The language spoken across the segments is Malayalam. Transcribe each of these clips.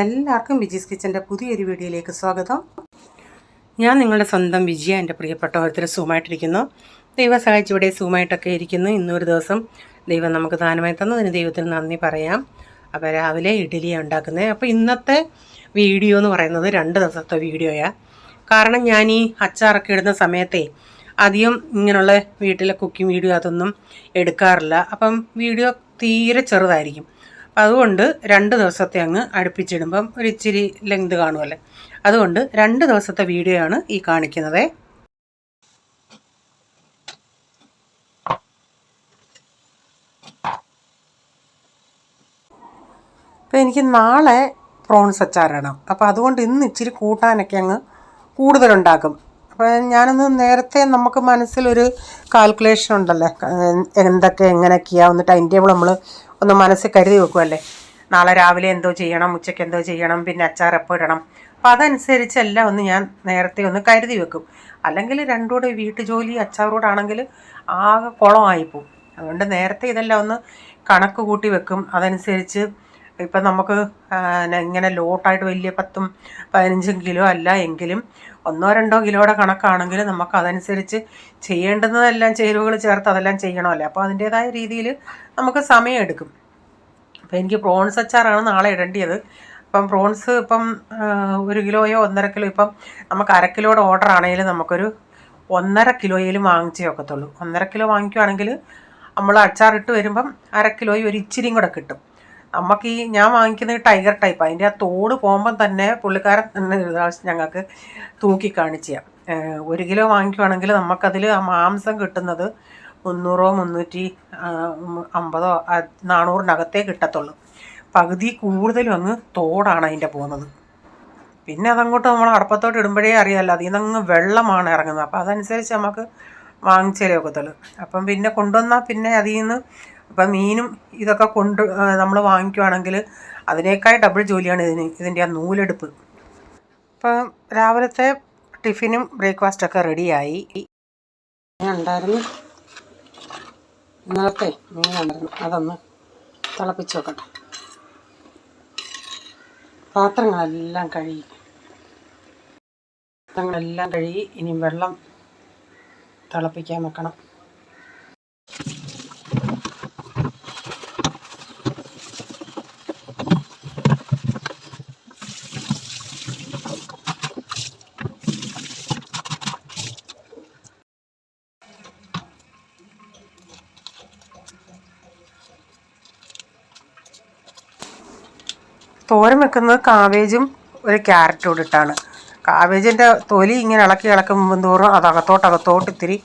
എല്ലാവർക്കും വിജീസ് കിച്ചൻ്റെ പുതിയൊരു വീഡിയോയിലേക്ക് സ്വാഗതം. ഞാൻ നിങ്ങളുടെ സ്വന്തം വിജയ. എൻ്റെ പ്രിയപ്പെട്ട ഓരോരുത്തർ സുഖമായിട്ടിരിക്കുന്നു. ദൈവം സഹായിച്ച് ഇവിടെ സുഖമായിട്ടൊക്കെ ഇരിക്കുന്നു. ഇന്നൊരു ദിവസം ദൈവം നമുക്ക് ദാനമായി തന്നതിന് ദൈവത്തിന് നന്ദി പറയാം. അപ്പോൾ രാവിലെ ഇഡ്ഡലിയാണ് ഉണ്ടാക്കുന്നത്. അപ്പോൾ ഇന്നത്തെ വീഡിയോ എന്ന് പറയുന്നത് 2 ദിവസത്തെ വീഡിയോയാണ്. കാരണം ഞാൻ ഈ അച്ചാറൊക്കെ ഇടുന്ന സമയത്തെ അധികം ഇങ്ങനെയുള്ള വീട്ടിലെ കുക്കിംഗ് വീഡിയോ അതൊന്നും എടുക്കാറില്ല. അപ്പം വീഡിയോ തീരെ ചെറുതായിരിക്കും. അതുകൊണ്ട് 2 ദിവസത്തെ അങ്ങ് അടുപ്പിച്ചിടുമ്പം ഒരു ഇച്ചിരി ലെങ്ത് കാണുമല്ലേ. അതുകൊണ്ട് 2 ദിവസത്തെ വീഡിയോ ആണ് ഈ കാണിക്കുന്നത്. അപ്പോൾ എനിക്ക് നാളെ പ്രോൺസ് അച്ചാറിടണം. അപ്പോൾ അതുകൊണ്ട് ഇന്ന് ഇച്ചിരി കൂട്ടാനൊക്കെ അങ്ങ് കൂടുതലുണ്ടാക്കും. അപ്പോൾ ഞാനൊന്ന് നേരത്തെ നമുക്ക് മനസ്സിലൊരു കാൽക്കുലേഷൻ ഉണ്ടല്ലോ, എന്തൊക്കെ എങ്ങനെയൊക്കെയാണ് ഒന്ന് ടൈം ടേബിൾ നമ്മൾ ഒന്ന് മനസ്സിൽ കരുതി വെക്കുമല്ലേ. നാളെ രാവിലെ എന്തോ ചെയ്യണം, ഉച്ചയ്ക്ക് എന്തോ ചെയ്യണം, പിന്നെ അച്ചാർ എപ്പോൾ ഇടണം. അപ്പോൾ അതനുസരിച്ചെല്ലാം ഒന്ന് ഞാൻ നേരത്തെ ഒന്ന് കരുതി വെക്കും. അല്ലെങ്കിൽ രണ്ടുകൂടെ വീട്ടുജോലി അച്ചാറൂടാണെങ്കിൽ ആകെ കുളമായിപ്പോവും. അതുകൊണ്ട് നേരത്തെ ഇതെല്ലാം ഒന്ന് കണക്ക് കൂട്ടി വെക്കും. അതനുസരിച്ച് ഇപ്പം നമുക്ക് ഇങ്ങനെ ലോട്ടായിട്ട് വലിയ 10-15 കിലോ അല്ല എങ്കിലും 1-2 കിലോയുടെ കണക്കാണെങ്കിൽ നമുക്ക് അതനുസരിച്ച് ചെയ്യേണ്ടുന്നതെല്ലാം ചേരുവകൾ ചേർത്ത് അതെല്ലാം ചെയ്യണമല്ലോ. അപ്പോൾ അതിൻ്റേതായ രീതിയിൽ നമുക്ക് സമയം എടുക്കും. അപ്പോൾ എനിക്ക് പ്രോൺസ് അച്ചാറാണ് നാളെ ഇടേണ്ടത്. അപ്പം പ്രോൺസ് ഇപ്പം 1 കിലോയോ 1.5 കിലോ, ഇപ്പം നമുക്ക് 1/2 കിലോയുടെ ഓർഡർ ആണെങ്കിൽ നമുക്കൊരു 1.5 കിലോയിലും വാങ്ങിച്ചേ ഒക്കത്തുള്ളൂ. 1.5 കിലോ വാങ്ങിക്കുവാണെങ്കിൽ നമ്മൾ അച്ചാറിട്ട് വരുമ്പം 1/2 കിലോയും ഒരു ഇച്ചിരിയും കൂടെ കിട്ടും. നമുക്ക് ഈ ഞാൻ വാങ്ങിക്കുന്നത് ടൈഗർ ടൈപ്പ്, അതിൻ്റെ ആ തോട് പോകുമ്പം തന്നെ പുള്ളിക്കാരൻ തന്നെ ഞങ്ങൾക്ക് തൂക്കി കാണിച്ചു തരാം. 1 കിലോ വാങ്ങിക്കുവാണെങ്കിൽ നമുക്കതിൽ ആ മാംസം കിട്ടുന്നത് 300-350-400 കിട്ടത്തുള്ളൂ. പകുതി കൂടുതലും അങ്ങ് തോടാണ് അതിൻ്റെ പോകുന്നത്. പിന്നെ അതങ്ങോട്ട് നമ്മൾ അടപ്പത്തോട്ട് ഇടുമ്പോഴേ അറിയാമല്ലോ, അതിൽ നിന്നങ്ങ് വെള്ളമാണ് ഇറങ്ങുന്നത്. അപ്പോൾ അതനുസരിച്ച് നമുക്ക് വാങ്ങിച്ചാലേ ഒക്കത്തുള്ളൂ. അപ്പം പിന്നെ കൊണ്ടുവന്നാൽ പിന്നെ അതിൽ നിന്ന് ഇപ്പം മീനും ഇതൊക്കെ നമ്മൾ വാങ്ങിക്കുവാണെങ്കിൽ അതിനേക്കാൾ ഡബിൾ ജോലിയാണ് ഇതിൻ്റെ ആ നൂലെടുപ്പ്. ഇപ്പം രാവിലത്തെ ടിഫിനും ബ്രേക്ക്ഫാസ്റ്റൊക്കെ റെഡിയായി. ഉണ്ടായിരുന്നു ഇന്നലത്തെ മീനുണ്ടായിരുന്നു, അതൊന്ന് തിളപ്പിച്ച് വെക്കട്ടെ. പാത്രങ്ങളെല്ലാം കഴുകി ഇനി വെള്ളം തിളപ്പിക്കാൻ വെക്കണം. തോരൻ വെക്കുന്നത് കാവേജും ഒരു ക്യാരറ്റും ഇട്ടിട്ടാണ്. കാവേജിൻ്റെ തൊലി ഇങ്ങനെ ഇളക്കുമ്പോൾ തോറും അത് അകത്തോട്ട് ഇത്തിരി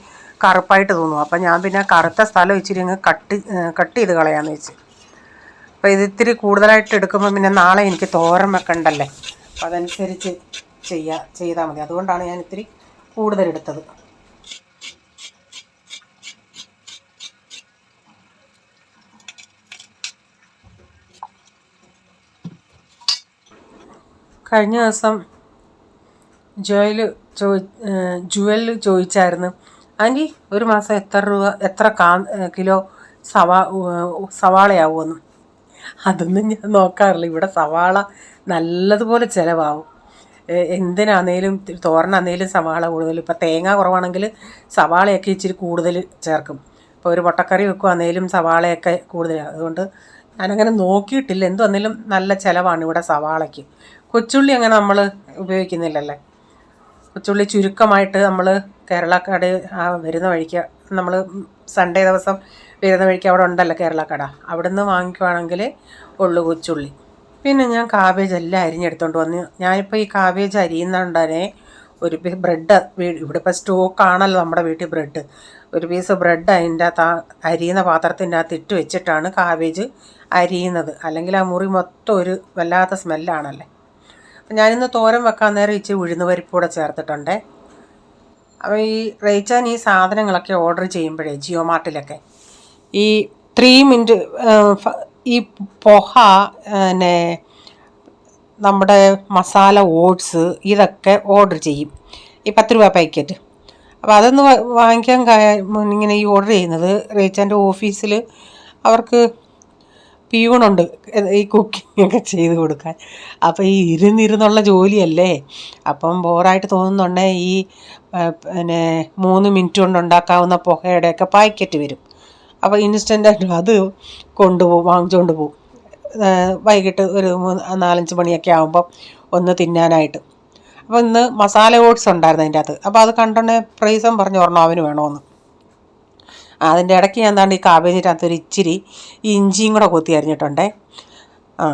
കറുപ്പായിട്ട് തോന്നും. അപ്പം ഞാൻ പിന്നെ കറുത്ത സ്ഥലം ഇച്ചിരി അങ്ങ് കട്ട് ചെയ്ത് കളയാമെന്ന് വെച്ച്. അപ്പോൾ ഇത് ഇത്തിരി കൂടുതലായിട്ട് എടുക്കുമ്പോൾ പിന്നെ നാളെ എനിക്ക് തോരൻ വെക്കണ്ടല്ലേ, അപ്പം അതനുസരിച്ച് ചെയ്താൽ മതി. അതുകൊണ്ടാണ് ഞാൻ ഇത്തിരി കൂടുതലെടുത്തത്. കഴിഞ്ഞ ദിവസം ജുവൽ ചോദിച്ചായിരുന്നു, ആൻറ്റി ഒരു മാസം എത്ര കിലോ സവാളയാവുമെന്ന്. അതൊന്നും ഞാൻ നോക്കാറില്ല. ഇവിടെ സവാള നല്ലതുപോലെ ചിലവാകും. എന്തിനാന്നേലും തോരനാന്നേലും സവാള കൂടുതൽ. ഇപ്പം തേങ്ങ കുറവാണെങ്കിൽ സവാളയൊക്കെ ഇച്ചിരി കൂടുതൽ ചേർക്കും. ഇപ്പോൾ ഒരു പൊട്ടക്കറി വെക്കുവാന്നേലും സവാളയൊക്കെ കൂടുതലാണ്. അതുകൊണ്ട് ഞാനങ്ങനെ നോക്കിയിട്ടില്ല. എന്തുവന്നേലും നല്ല ചിലവാണ് ഇവിടെ സവാളയ്ക്ക്. കൊച്ചുള്ളി അങ്ങനെ നമ്മൾ ഉപയോഗിക്കുന്നില്ലല്ലേ. കൊച്ചുള്ളി ചുരുക്കമായിട്ട് നമ്മൾ കേരളക്കട വരുന്ന വഴിക്ക്, നമ്മൾ സൺഡേ ദിവസം വരുന്ന വഴിക്ക് അവിടെ ഉണ്ടല്ലോ കേരളക്കട, അവിടെ നിന്ന് വാങ്ങിക്കുവാണെങ്കിൽ ഉള്ളു കൊച്ചുള്ളി. പിന്നെ ഞാൻ കാബേജ് എല്ലാം അരിഞ്ഞെടുത്തോണ്ട് വന്ന്, ഞാനിപ്പോൾ ഈ കാബേജ് അരിയുന്നുണ്ടേ ഒരു ബ്രെഡ്, ഇവിടെ ഇപ്പോൾ സ്റ്റോക്കാണല്ലോ നമ്മുടെ വീട്ടിൽ ബ്രെഡ്, ഒരു പീസ് ബ്രെഡ് അതിൻ്റെ അരിയുന്ന പാത്രത്തിൻ്റെ അകത്ത് ഇട്ട് വെച്ചിട്ടാണ് കാബേജ് അരിയുന്നത്. അല്ലെങ്കിൽ ആ മുറി മൊത്തം ഒരു വല്ലാത്ത സ്മെല്ലാണല്ലേ. ഞാനിന്ന് തോരൻ വെക്കാൻ നേരം ഇച്ചിരി ഉഴുന്ന് പരിപ്പ് കൂടെ ചേർത്തിട്ടുണ്ട്. അപ്പോൾ ഈ റേച്ചാൻ ഈ സാധനങ്ങളൊക്കെ ഓർഡർ ചെയ്യുമ്പോഴേ ജിയോ മാർട്ടിലൊക്കെ ഈ 3 മിനിറ്റ് ഈ പൊഹ, പിന്നെ നമ്മുടെ മസാല ഓട്സ് ഇതൊക്കെ ഓർഡർ ചെയ്യും, ഈ 10 രൂപ പാക്കറ്റ്. അപ്പോൾ അതൊന്ന് വാങ്ങിക്കാൻ ഇങ്ങനെ ഈ ഓർഡർ ചെയ്യുന്നത് റേച്ചാൻ്റെ ഓഫീസിൽ അവർക്ക് പിയൂണുണ്ട് ഈ കുക്കിംഗ് ഒക്കെ ചെയ്ത് കൊടുക്കാൻ. അപ്പോൾ ഈ ഇരുന്നുള്ള ജോലിയല്ലേ, അപ്പം ബോറായിട്ട് തോന്നുന്നുണ്ടേ ഈ പിന്നെ 3 മിനിറ്റ് കൊണ്ട് ഉണ്ടാക്കാവുന്ന പുകയുടെയൊക്കെ പാക്കറ്റ് വരും. അപ്പോൾ ഇൻസ്റ്റൻ്റായിട്ട് അത് വാങ്ങിച്ചുകൊണ്ട് പോകും. വൈകിട്ട് ഒരു 4-5 മണിയൊക്കെ ആകുമ്പം ഒന്ന് തിന്നാനായിട്ട്. അപ്പോൾ ഇന്ന് മസാല ഓട്സ് ഉണ്ടായിരുന്നു അതിൻ്റെ അകത്ത്. അപ്പോൾ അത് കണ്ടോണ്ടേ പ്രൈസം പറഞ്ഞു പറഞ്ഞു അവന് വേണമെന്ന്. അതിൻ്റെ ഇടയ്ക്ക് ഞാൻ എന്താണ്ട് ഈ കാബേജിൻ്റെ അകത്തൊരു ഇച്ചിരി ഈ ഇഞ്ചിയും കൂടെ കൊത്തി അരിഞ്ഞിട്ടുണ്ടേ.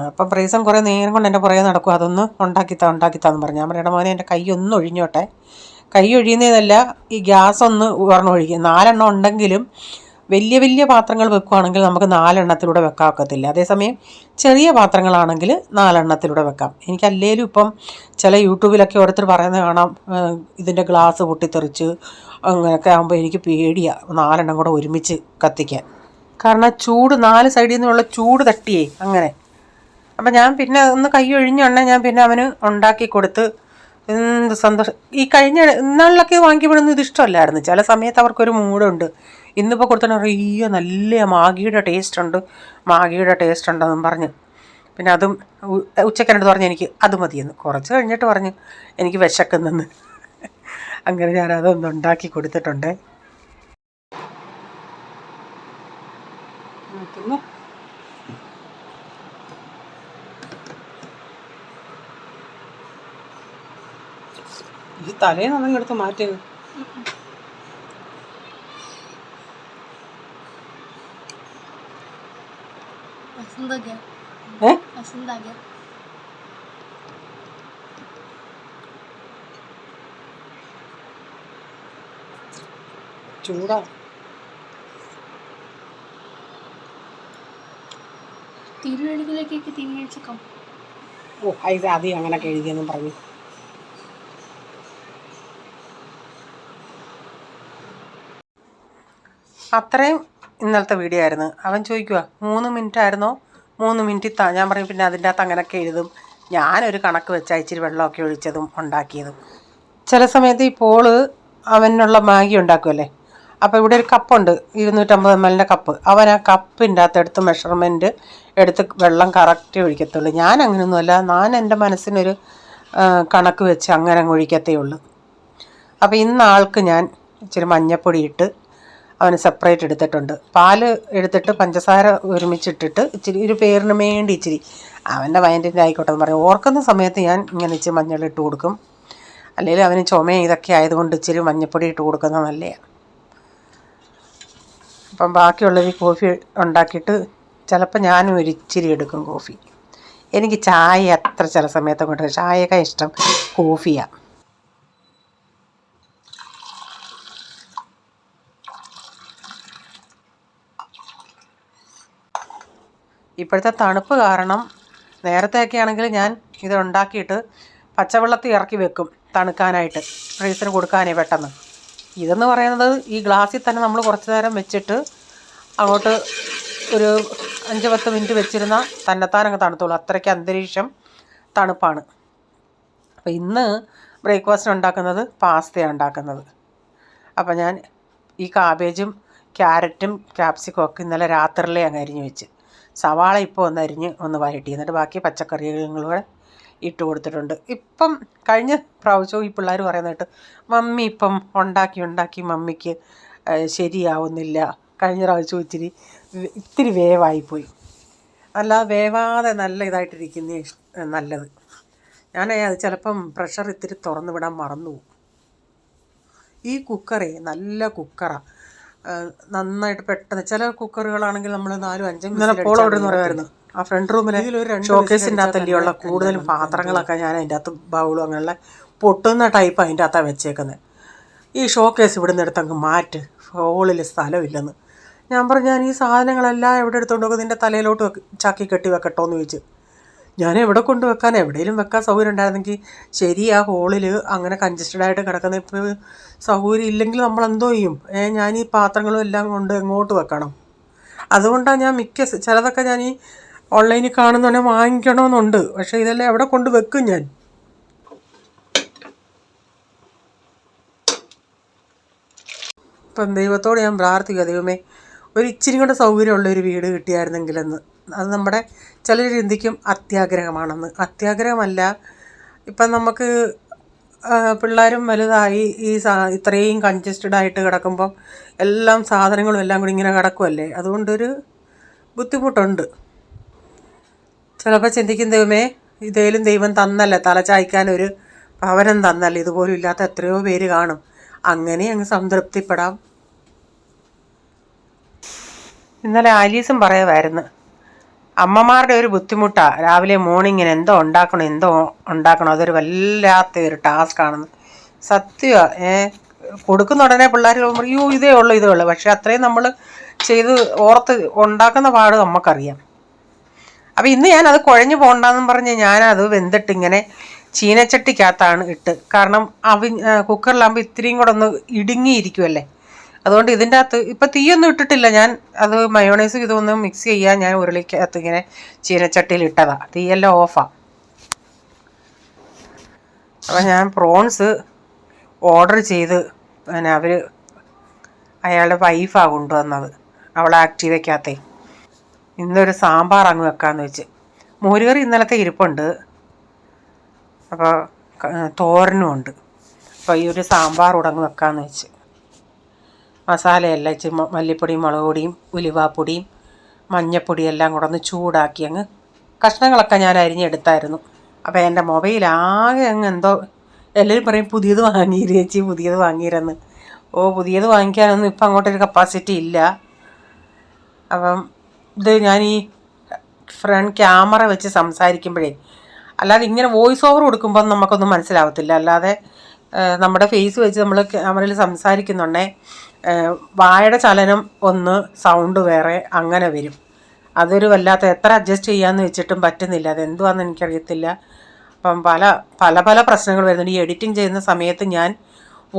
അപ്പം പ്രൈസം കുറേ നേരം കൊണ്ട് എൻ്റെ പുറകെ നടക്കും, അതൊന്ന് ഉണ്ടാക്കിത്താന്ന് പറഞ്ഞു. ഞാൻ പറയണ മോനെ എൻ്റെ കൈ ഒന്ന് ഒഴിഞ്ഞോട്ടെ. കൈ ഒഴിയുന്നതല്ല, ഈ ഗ്യാസ് ഒന്ന് ഒഴിക്കും. 4 ഉണ്ടെങ്കിലും വലിയ പാത്രങ്ങൾ വെക്കുകയാണെങ്കിൽ നമുക്ക് 4 വെക്കാൻ ഒക്കത്തില്ല. അതേസമയം ചെറിയ പാത്രങ്ങളാണെങ്കിൽ 4 വെക്കാം. എനിക്കല്ലേലും ഇപ്പം ചില യൂട്യൂബിലൊക്കെ ഓരോരുത്തർ പറയുന്നത് കാണാം, ഇതിൻ്റെ ഗ്ലാസ് പൊട്ടിത്തെറിച്ച് അങ്ങനെയൊക്കെ ആകുമ്പോൾ എനിക്ക് പേടിയാണ് 4 കൂടെ ഒരുമിച്ച് കത്തിക്കാൻ. കാരണം ചൂട് 4 സൈഡിൽ നിന്നുള്ള ചൂട് തട്ടിയേ അങ്ങനെ. അപ്പം ഞാൻ പിന്നെ ഒന്ന് കൈ ഒഴിഞ്ഞുണ്ടെ ഞാൻ പിന്നെ അവന് ഉണ്ടാക്കി കൊടുത്ത് എന്ത് സന്തോഷം. ഈ കഴിഞ്ഞ ഇന്നാളിലൊക്കെ വാങ്ങിക്കപ്പെടുന്നത് ഇത് ഇഷ്ടമല്ലായിരുന്നു. ചില സമയത്ത് അവർക്കൊരു മൂടുണ്ട്. ഇന്നിപ്പോൾ കൊടുത്തോ അറിയോ നല്ല മാഗിയുടെ ടേസ്റ്റ് ഉണ്ടെന്നും പറഞ്ഞ് പിന്നെ അതും ഉച്ചക്കനടുത്ത് പറഞ്ഞ് എനിക്ക് അത് മതിയെന്ന്. കുറച്ച് കഴിഞ്ഞിട്ട് പറഞ്ഞ് എനിക്ക് വിശക്കുന്നെന്ന്. അങ്ങനെ ഞാനതൊന്ന് ഉണ്ടാക്കി കൊടുത്തിട്ടുണ്ട്. ഈ തലേന്ന് എടുത്ത് മാറ്റിയത് ചൂടാ. ഓ ഇത് അതി അങ്ങനൊക്കെ എഴുതിയെന്നും പറഞ്ഞു. അത്രയും ഇന്നലത്തെ വീഡിയോ ആയിരുന്നു. അവൻ ചോദിക്കുക 3 മിനിറ്റ് ആയിരുന്നോ, 3 മിനിറ്റ് ഞാൻ പറയും പിന്നെ അതിൻ്റെ അകത്ത് അങ്ങനെയൊക്കെ എഴുതും. ഞാനൊരു കണക്ക് വെച്ചാൽ ഇച്ചിരി വെള്ളമൊക്കെ ഒഴിച്ചതും ഉണ്ടാക്കിയതും. ചില സമയത്ത് ഈ പോള് അവനുള്ള മാഗി ഉണ്ടാക്കുമല്ലേ, അപ്പോൾ ഇവിടെ ഒരു കപ്പുണ്ട് 250 ml കപ്പ്. അവൻ ആ കപ്പിൻ്റെ അകത്തെടുത്ത് മെഷർമെൻറ്റ് എടുത്ത് വെള്ളം കറക്റ്റ് ഒഴിക്കത്തുള്ളൂ. ഞാൻ അങ്ങനെയൊന്നുമല്ല, ഞാൻ എൻ്റെ മനസ്സിനൊരു കണക്ക് വെച്ച് അങ്ങനെ അങ്ങ് ഒഴിക്കത്തേ ഉള്ളൂ. അപ്പോൾ ഇന്ന് ആൾക്ക് ഞാൻ ഇച്ചിരി മഞ്ഞപ്പൊടി ഇട്ട് അവന് സെപ്പറേറ്റ് എടുത്തിട്ടുണ്ട്. പാല് എടുത്തിട്ട് പഞ്ചസാര ഒരുമിച്ചിട്ടിട്ട് ഇച്ചിരി ഒരു പേരിന് വേണ്ടി ഇച്ചിരി അവൻ്റെ വയറ്റിൻ്റെ ആയിക്കോട്ടെ എന്ന് പറയും. ഓർക്കുന്ന സമയത്ത് ഞാൻ ഇങ്ങനെ ഇച്ചിരി മഞ്ഞളിട്ട് കൊടുക്കും. അല്ലെങ്കിൽ അവന് ചുമ ഇതൊക്കെ ആയതുകൊണ്ട് ഇച്ചിരി മഞ്ഞപ്പൊടി ഇട്ട് കൊടുക്കുന്നത് നല്ലതാണ്. അപ്പം ബാക്കിയുള്ളവർ കോഫി ഉണ്ടാക്കിയിട്ട് ചിലപ്പോൾ ഞാനും ഒരു ഇച്ചിരി എടുക്കും കോഫി. എനിക്ക് ചായ അത്ര ചില സമയത്ത് കൊണ്ട് ചായയൊക്കെ ഇഷ്ടം കോഫിയാണ്. ഇപ്പോഴത്തെ തണുപ്പ് കാരണം നേരത്തെയൊക്കെ ആണെങ്കിൽ ഞാൻ ഇത് ഉണ്ടാക്കിയിട്ട് പച്ചവെള്ളത്തിൽ ഇറക്കി വെക്കും തണുക്കാനായിട്ട്, ഫ്രീസറിന് കൊടുക്കാനേ പെട്ടെന്ന്. ഇതെന്ന് പറയുന്നത് ഈ ഗ്ലാസ്സിൽ തന്നെ നമ്മൾ കുറച്ച് നേരം വെച്ചിട്ട് അങ്ങോട്ട് ഒരു 5-10 മിനിറ്റ് വെച്ചിരുന്നാൽ തന്നെത്താനങ്ങ് തണുത്തുള്ളൂ. അത്രയ്ക്ക് അന്തരീക്ഷം തണുപ്പാണ്. അപ്പോൾ ഇന്ന് ബ്രേക്ക്ഫാസ്റ്റ് ഉണ്ടാക്കുന്നത് പാസ്തയാണ് ഉണ്ടാക്കുന്നത്. അപ്പോൾ ഞാൻ ഈ കാബേജും ക്യാരറ്റും ക്യാപ്സിക്കും ഒക്കെ ഇന്നലെ രാത്രിയിലേ അങ്ങ് അരിഞ്ഞ് വെച്ച്, സവാള ഇപ്പോൾ ഒന്ന് അരിഞ്ഞ് ഒന്ന് വഴറ്റി, എന്നിട്ട് ബാക്കി പച്ചക്കറികളും കൂടെ ഇട്ട് കൊടുത്തിട്ടുണ്ട്. ഇപ്പം കഴിഞ്ഞ പ്രാവശ്യവും ഈ പിള്ളേർ പറയുന്നത് കേട്ട് മമ്മി ഇപ്പം ഉണ്ടാക്കി മമ്മിക്ക് ശരിയാവുന്നില്ല, കഴിഞ്ഞ പ്രാവശ്യം ഇത്തിരി വേവായിപ്പോയി. അല്ല വേവാതെ നല്ല ഇതായിട്ടിരിക്കുന്നേ നല്ലത്. ഞാൻ അത് ചിലപ്പം പ്രഷർ ഇത്തിരി തുറന്നു വിടാൻ മറന്നു പോകും. ഈ കുക്കറേ നല്ല കുക്കറാണ്, നന്നായിട്ട് പെട്ടെന്ന്. ചില കുക്കറുകളാണെങ്കിൽ നമ്മൾ 4-5 പറയുമായിരുന്നു. ആ ഫ്രണ്ട് റൂമിലെ ഷോക്കേസിൻ്റെ അകത്തല്ലിയുള്ള കൂടുതലും പാത്രങ്ങളൊക്കെ ഞാൻ അതിൻ്റെ അകത്ത് ബൗളും അങ്ങനെയുള്ള പൊട്ടുന്ന ടൈപ്പ് അതിൻ്റെ അകത്താണ് വെച്ചേക്കുന്നത്. ഈ ഷോക്കേസ് ഇവിടുന്ന് എടുത്തങ്ങ് മാറ്റ്, ഹോളിൽ സ്ഥലമില്ലെന്ന്. ഞാൻ പറഞ്ഞു ഞാൻ ഈ സാധനങ്ങളെല്ലാം എവിടെ എടുത്തുകൊണ്ട് പോകും, നിൻ്റെ തലയിലോട്ട് ചാക്കി കെട്ടി വെക്കട്ടോ എന്ന് ചോദിച്ചു. ഞാൻ എവിടെ കൊണ്ട് വെക്കാൻ, എവിടെയെങ്കിലും വെക്കാൻ സൗകര്യം ഉണ്ടായിരുന്നെങ്കിൽ ശരി. ആ ഹോളിൽ അങ്ങനെ കൺജസ്റ്റഡായിട്ട് കിടക്കുന്ന ഇപ്പോൾ സൗകര്യം ഇല്ലെങ്കിൽ നമ്മൾ എന്തോ ചെയ്യും? ഞാൻ ഈ പാത്രങ്ങളും എല്ലാം കൊണ്ട് എങ്ങോട്ട് വെക്കണം? അതുകൊണ്ടാണ് ഞാൻ ചിലതൊക്കെ ഞാൻ ഈ ഓൺലൈനിൽ കാണുന്നുണ്ടെ വാങ്ങിക്കണമെന്നുണ്ട്. പക്ഷേ ഇതെല്ലാം എവിടെ കൊണ്ട് വെക്കും ഞാൻ? ഇപ്പം ദൈവത്തോട് ഞാൻ പ്രാർത്ഥിക്കുക, ദൈവമേ ഒരു ഇച്ചിരി കൂടെ സൗകര്യമുള്ളൊരു വീട് കിട്ടിയായിരുന്നെങ്കിലെന്ന്. അത് നമ്മുടെ ചിലർ ചിന്തിക്കും അത്യാഗ്രഹമാണെന്ന്. അത്യാഗ്രഹമല്ല. ഇപ്പം നമുക്ക് പിള്ളേരും വലുതായി ഇത്രയും കൺജസ്റ്റഡ് ആയിട്ട് കിടക്കുമ്പം എല്ലാം സാധനങ്ങളും എല്ലാം കൂടി ഇങ്ങനെ കിടക്കുമല്ലേ, അതുകൊണ്ടൊരു ബുദ്ധിമുട്ടുണ്ട്. ചിലപ്പോൾ ചിന്തിക്കും, ദൈവമേ ഇതേലും ദൈവം തന്നല്ലേ തലചായ്ക്കാനൊരു ഭവനം തന്നല്ലേ, ഇതുപോലും ഇല്ലാത്ത എത്രയോ പേര് കാണും. അങ്ങനെ അങ്ങ് സംതൃപ്തിപ്പെടാം. ഇന്നലെ ആലീസും പറയുമായിരുന്നു, അമ്മമാരുടെ ഒരു ബുദ്ധിമുട്ടാണ് രാവിലെ മോർണിങ്ങിന് എന്തോ ഉണ്ടാക്കണം അതൊരു വല്ലാത്ത ഒരു ടാസ്ക് ആണെന്ന്. സത്യമാണ്. കൊടുക്കുന്ന ഉടനെ പിള്ളേർ പറയൂ ഇതേ ഉള്ളൂ. പക്ഷെ അത്രയും നമ്മൾ ചെയ്ത് ഓർത്ത് ഉണ്ടാക്കുന്ന പാട് നമുക്കറിയാം. അപ്പോൾ ഇന്ന് ഞാനത് കുഴഞ്ഞു പോകണ്ടെന്നും പറഞ്ഞ് ഞാനത് വെന്തിട്ടിങ്ങനെ ചീനച്ചട്ടിക്കകത്താണ് ഇട്ട്. കാരണം കുക്കറിലാകുമ്പോൾ ഇത്തിരിയും കൂടെ ഒന്ന് ഇടുങ്ങിയിരിക്കുമല്ലേ, അതുകൊണ്ട് ഇതിൻ്റെ അകത്ത് ഇപ്പം തീയൊന്നും ഇട്ടിട്ടില്ല ഞാൻ. അത് മയോണൈസ് ഇതൊന്ന് മിക്സ് ചെയ്യാൻ ഞാൻ ഉരുളിക്കകത്ത് ഇങ്ങനെ ചീനച്ചട്ടിയിൽ ഇട്ടതാണ്. തീയെല്ലാം ഓഫാണ്. അപ്പം ഞാൻ പ്രോൺസ് ഓർഡർ ചെയ്ത് അയാളുടെ വൈഫാണ് കൊണ്ടുവന്നത്, അവളെ ആക്റ്റീവയ്ക്കകത്തേ. ഇന്നൊരു സാമ്പാർ അങ്ങ് വെക്കാമെന്ന് വെച്ച്. മോരുകറി ഇന്നലത്തെ ഇരിപ്പുണ്ട്, അപ്പോൾ തോരനും ഉണ്ട്. അപ്പോൾ ഈ ഒരു സാമ്പാർ ഉടങ്ങ് വെക്കാമെന്ന് വെച്ച്. മസാലയെല്ലാം ഇച്ചിരി മല്ലിപ്പൊടിയും മുളക് പൊടിയും ഉലുവാപ്പൊടിയും മഞ്ഞപ്പൊടിയും എല്ലാം കൂടെ ഒന്ന് ചൂടാക്കി അങ്ങ് കഷ്ണങ്ങളൊക്കെ ഞാൻ അരിഞ്ഞെടുത്തായിരുന്നു. അപ്പോൾ എൻ്റെ മൊബൈലാകെ അങ്ങ് എന്തോ, എല്ലാവരും പറയും പുതിയത് വാങ്ങിയിരേച്ചി പുതിയത് വാങ്ങിയിരെന്ന്. പുതിയത് വാങ്ങിക്കാനൊന്നും ഇപ്പം അങ്ങോട്ടൊരു കപ്പാസിറ്റി ഇല്ല. അപ്പം ഇത് ഞാൻ ഈ ഫ്രണ്ട് ക്യാമറ വെച്ച് സംസാരിക്കുമ്പോഴേ, അല്ലാതെ ഇങ്ങനെ വോയിസ് ഓവർ കൊടുക്കുമ്പം നമുക്കൊന്നും മനസ്സിലാവത്തില്ല. അല്ലാതെ നമ്മുടെ ഫേസ് വെച്ച് നമ്മൾ ക്യാമറയിൽ സംസാരിക്കുന്നുണ്ടേ വായുടെ ചലനം ഒന്ന്, സൗണ്ട് വേറെ, അങ്ങനെ വരും. അതൊരു വല്ലാത്ത, എത്ര അഡ്ജസ്റ്റ് ചെയ്യാമെന്ന് വെച്ചിട്ടും പറ്റുന്നില്ല. അതെന്തുവാണെന്ന് എനിക്കറിയത്തില്ല. അപ്പം പല പ്രശ്നങ്ങൾ വരുന്നുണ്ട്. ഈ എഡിറ്റിംഗ് ചെയ്യുന്ന സമയത്ത് ഞാൻ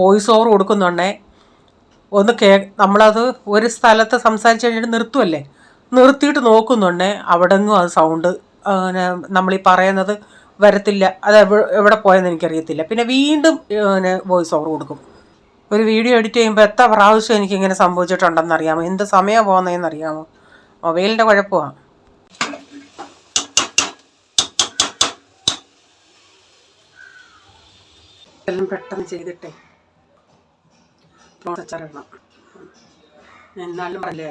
വോയിസ് ഓവർ കൊടുക്കുന്നുണ്ടേ നമ്മളത് ഒരു സ്ഥലത്ത് സംസാരിച്ച് കഴിഞ്ഞിട്ട് നിർത്തുമല്ലേ, നിർത്തിയിട്ട് നോക്കുന്നുണ്ടേ അവിടെങ്ങും അത് സൗണ്ട് നമ്മളീ പറയുന്നത് വരത്തില്ല. അത് എവിടെ പോയെന്ന് എനിക്കറിയത്തില്ല. പിന്നെ വീണ്ടും വോയിസ് ഓവർ കൊടുക്കും. ഒരു വീഡിയോ എഡിറ്റ് ചെയ്യുമ്പോൾ എത്ര പ്രാവശ്യം എനിക്കിങ്ങനെ സംഭവിച്ചിട്ടുണ്ടെന്നറിയാമോ? എന്ത് സമയം പോകുന്നതെന്നറിയാമോ? മൊബൈലിൻ്റെ കുഴപ്പമാണ്. എല്ലാം പെട്ടെന്ന് ചെയ്തിട്ടേ പ്രോസസ്സറിടണം. എന്നാലും പറയല്ലേ,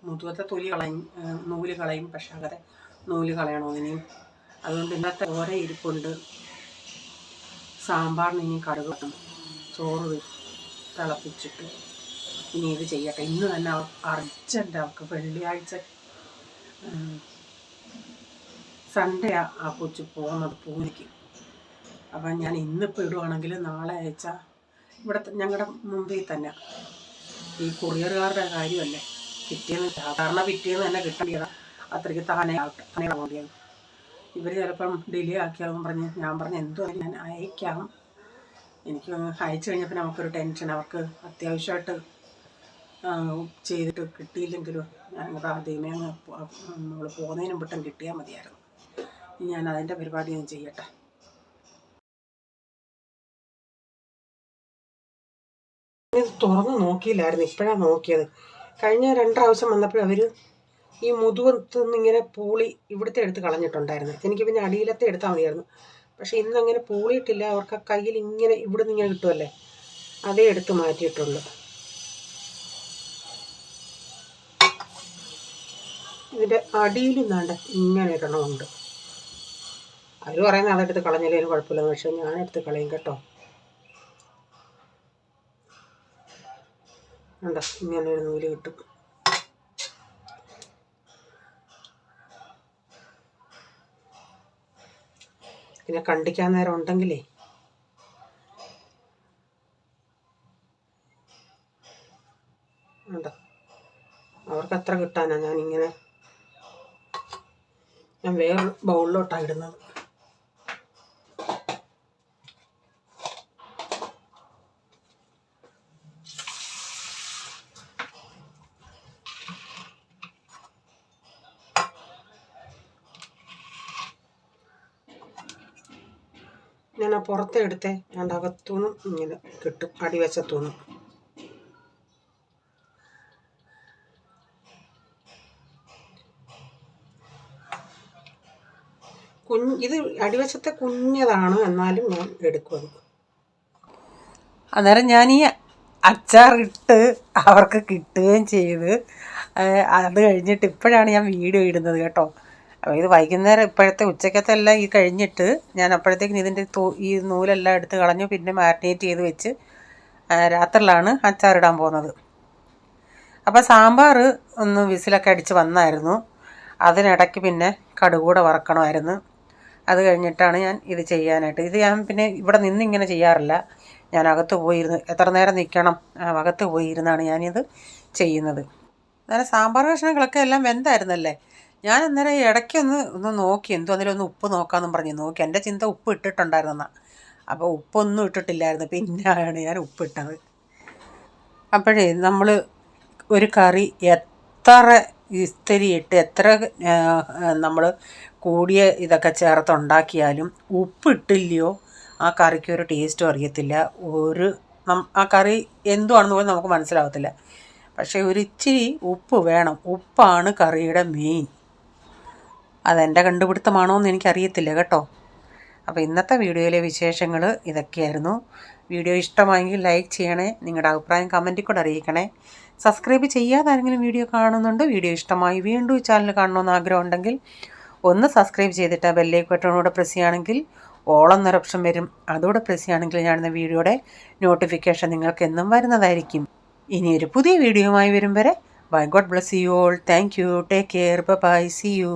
മുതുകത്തെ തൊലി കളയും, നൂല് കളയും. പക്ഷെ അങ്ങനെ നൂല് കളയണോ ഇനിയും? അതുകൊണ്ട് ഇന്നത്തെ ഓരോ ഇരിപ്പുണ്ട്. സാമ്പാറിന് ഇനി കടുക് വെക്കണം. ചോറ് തിളപ്പിച്ചിട്ട് ഇനി ഇത് ചെയ്യട്ടെ. ഇന്ന് തന്നെ അർജൻറ്റ്, അവർക്ക് വെള്ളിയാഴ്ച സൺഡേ ആ കൊച്ചു പോകുന്നത് പൂനെക്ക്. അപ്പം ഞാൻ ഇന്നിപ്പോൾ ഇടുവാണെങ്കിൽ നാളെ അയച്ചാൽ ഇവിടെ ഞങ്ങളുടെ മുമ്പിൽ തന്നെ ഈ കൊറിയറുകാരുടെ കാര്യമല്ലേ, സാധാരണ പിറ്റേന്ന് തന്നെ കിട്ടേണ്ടതാണ്. അത്രയ്ക്ക് താനെ വേണ്ടിയത്. ഇവർ ചിലപ്പം ഡിലേ ആക്കിയാകും ഞാൻ പറഞ്ഞു എന്തുവായാലും ഞാൻ അയക്കാം. എനിക്ക് അയച്ചു കഴിഞ്ഞപ്പോൾ നമുക്കൊരു ടെൻഷൻ, അവർക്ക് അത്യാവശ്യമായിട്ട് ചെയ്തിട്ട് കിട്ടിയില്ലെങ്കിലും ഞാൻ കൂടെ ആദ്യമേ അങ്ങ് നമ്മൾ പോകുന്നതിന് മുമ്പട്ടും കിട്ടിയാൽ മതിയായിരുന്നു. ഞാൻ അതിൻ്റെ പരിപാടി ഞാൻ ചെയ്യട്ടെ. ഇത് തുറന്ന് നോക്കിയില്ലായിരുന്നു, ഇപ്പോഴാണ് നോക്കിയത്. കഴിഞ്ഞ 2 പ്രാവശ്യം വന്നപ്പോൾ അവർ ഈ മുതുകത്തുനിന്ന് ഇങ്ങനെ പൂളി ഇവിടുത്തെ എടുത്ത് കളഞ്ഞിട്ടുണ്ടായിരുന്നു. എനിക്ക് പിന്നെ അടിയിലത്തെ എടുത്താൽ മതിയായിരുന്നു. പക്ഷേ ഇന്നങ്ങനെ പൂളിയിട്ടില്ല. അവർക്ക് ആ കയ്യിൽ ഇങ്ങനെ ഇവിടുന്ന് ഇങ്ങനെ കിട്ടുമല്ലേ, അതേ എടുത്ത് മാറ്റിയിട്ടുള്ളൂ. ഇതിൻ്റെ അടിയിൽ നിന്നാണ്ട് ഇങ്ങനെ ഇടണമുണ്ട്. അവർ പറയുന്നത് അതെടുത്ത് കളഞ്ഞില്ലേലും കുഴപ്പമില്ലെന്ന്. പക്ഷേ ഞാനെടുത്ത് കളയും കേട്ടോ. ഉണ്ടോ, ഇങ്ങനെ ഒരു നൂല് കിട്ടും. പിന്നെ കണ്ടിക്കാൻ നേരം ഉണ്ടെങ്കിലേ ഉണ്ടോ, അവർക്ക് അത്ര കിട്ടാനാ ഞാൻ വേറൊരു ബൗളിലോട്ടാണ് ഇടുന്നത്. ഞാൻ ആ പുറത്തെ എടുത്തേ ഞാൻ അകത്തുനിന്നും ഇങ്ങനെ കിട്ടും, അടിവശത്തുനിന്നും. ഇത് അടിവശത്തെ കുഞ്ഞതാണ്, എന്നാലും ഞാൻ എടുക്കും. അന്നേരം ഞാൻ ഈ അച്ചാറിട്ട് അവർക്ക് കിട്ടുകയും ചെയ്ത്. അത് കഴിഞ്ഞിട്ട് ഇപ്പോഴാണ് ഞാൻ വീഡിയോ ഇടുന്നത് കേട്ടോ. അപ്പോൾ ഇത് വൈകുന്നേരം ഇപ്പോഴത്തെ ഉച്ചക്കത്തെ എല്ലാം ഈ കഴിഞ്ഞിട്ട് ഞാൻ അപ്പോഴത്തേക്കും ഇതിൻ്റെ ഈ നൂലെല്ലാം എടുത്ത് കളഞ്ഞു. പിന്നെ മാരിനേറ്റ് ചെയ്ത് വെച്ച് രാത്രിയിലാണ് അച്ചാറിടാൻ പോകുന്നത്. അപ്പോൾ സാമ്പാർ ഒന്ന് വിസിലൊക്കെ അടിച്ച് വന്നായിരുന്നു. അതിനിടയ്ക്ക് പിന്നെ കടുകൂടെ വറക്കണമായിരുന്നു. അത് കഴിഞ്ഞിട്ടാണ് ഞാൻ ഇത് ചെയ്യാനായിട്ട്. ഇത് ഞാൻ പിന്നെ ഇവിടെ നിന്നിങ്ങനെ ചെയ്യാറില്ല. ഞാൻ അകത്ത് പോയിരുന്ന് എത്ര നേരം നിൽക്കണം, അകത്ത് പോയിരുന്നാണ് ഞാനിത് ചെയ്യുന്നത്. അന്നേരം സാമ്പാർ കഷ്ണങ്ങളൊക്കെ എല്ലാം വെന്തായിരുന്നല്ലേ. ഞാൻ അന്നേരം ഇടയ്ക്കൊന്ന് നോക്കി, അതിലൊന്ന് ഉപ്പ് നോക്കാമെന്നും പറഞ്ഞ് നോക്കി. എൻ്റെ ചിന്ത ഉപ്പ് ഇട്ടിട്ടുണ്ടായിരുന്നെന്നാ. അപ്പോൾ ഉപ്പൊന്നും ഇട്ടിട്ടില്ലായിരുന്നു. പിന്നെയാണ് ഞാൻ ഉപ്പിട്ടത്. അപ്പോഴേ നമ്മൾ ഒരു കറി എത്ര ഇസ്തിരിയിട്ട് എത്ര നമ്മൾ കൂടിയ ഇതൊക്കെ ചേർത്തുണ്ടാക്കിയാലും ഉപ്പിട്ടില്ലയോ ആ കറിക്ക് ഒരു ടേസ്റ്റും അറിയത്തില്ല. ആ കറി എന്തുവാണെന്ന് പോലും നമുക്ക് മനസ്സിലാവത്തില്ല. പക്ഷേ ഒരിച്ചിരി ഉപ്പ് വേണം. ഉപ്പാണ് കറിയുടെ മെയിൻ. അതെൻ്റെ കണ്ടുപിടുത്തമാണോ എന്ന് എനിക്കറിയത്തില്ല കേട്ടോ. അപ്പോൾ ഇന്നത്തെ വീഡിയോയിലെ വിശേഷങ്ങൾ ഇതൊക്കെയായിരുന്നു. വീഡിയോ ഇഷ്ടമായെങ്കിൽ ലൈക്ക് ചെയ്യണേ. നിങ്ങളുടെ അഭിപ്രായം കമൻറ്റിൽ കൂടെ അറിയിക്കണേ. സബ്സ്ക്രൈബ് ചെയ്യാതെ ആരെങ്കിലും വീഡിയോ കാണുന്നുണ്ട്, വീഡിയോ ഇഷ്ടമായി വീണ്ടും ഈ ചാനൽ കാണണമെന്ന് ആഗ്രഹം ഉണ്ടെങ്കിൽ ഒന്ന് സബ്സ്ക്രൈബ് ചെയ്തിട്ട് ബെല്ലൈക്കൺ ബട്ടണൂടെ പ്രസ് ചെയ്യുകയാണെങ്കിൽ ഓൾ എന്നൊരു ഓപ്ഷൻ വരും. അതോടെ പ്രസ് ചെയ്യുകയാണെങ്കിൽ ഞാനിന്ന് വീഡിയോയുടെ നോട്ടിഫിക്കേഷൻ നിങ്ങൾക്ക് എന്നും വരുന്നതായിരിക്കും. ഇനിയൊരു പുതിയ വീഡിയോയുമായി വരും വരെ bye. God bless you all. Thank you. Take care. Bye. See U.